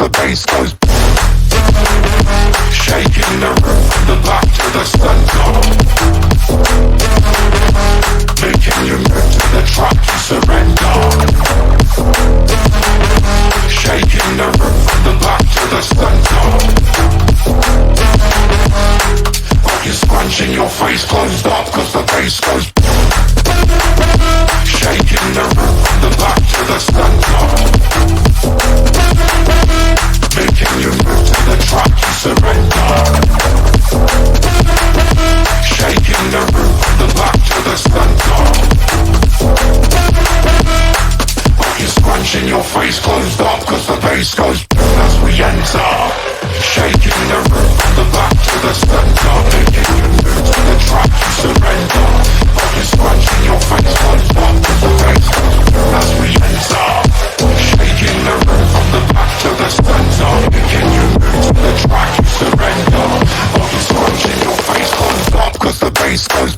the bass goes. Shaking the room from the back to the center. Making you move to the track, you surrender. Shaking the room from the back to the center. Got you scrunching your face closed up cause the bass goes. Shaking the room from the back to the center. Making you move to the track, you surrender. Shaking the room from the back to the center. Got you scrunching your face closed up cause the bass goes as we enter. Shaking the room from the back to the center. Making you move to the track, you surrender. Got you scrunching your face closed up cause the bass goes as we enter. Shaking the room from the back to the center. Making you move to the track, you surrender. Got you scrunching your face closed up cause the bass goes.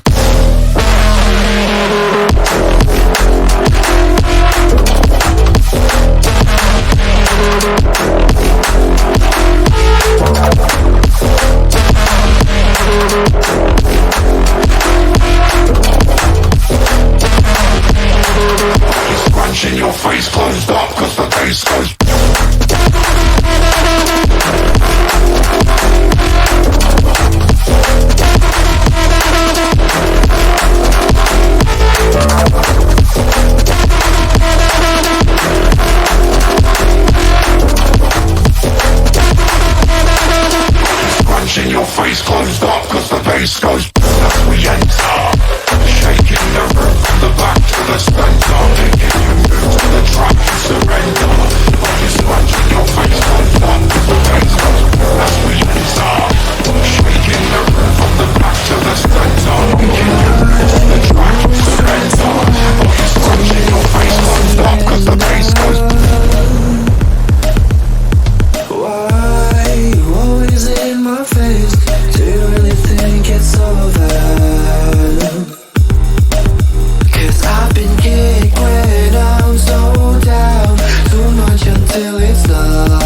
Scrunching your face closed up cause the bass goes. Scrunching your face closed up cause the bass goes as we enter. Shaking the room from the back to the center. Making you move to the track, you surrender. Got you scrunching your face closed up cause the bass goes as we enter. Shaking the room from the back to the center. Making you move to the track, you surrender. Got you scrunching your face closed up cause the bass goes. Why you always in my face? Do you really think it's over? Cause I've been kicked when I'm so down, too much until it's not.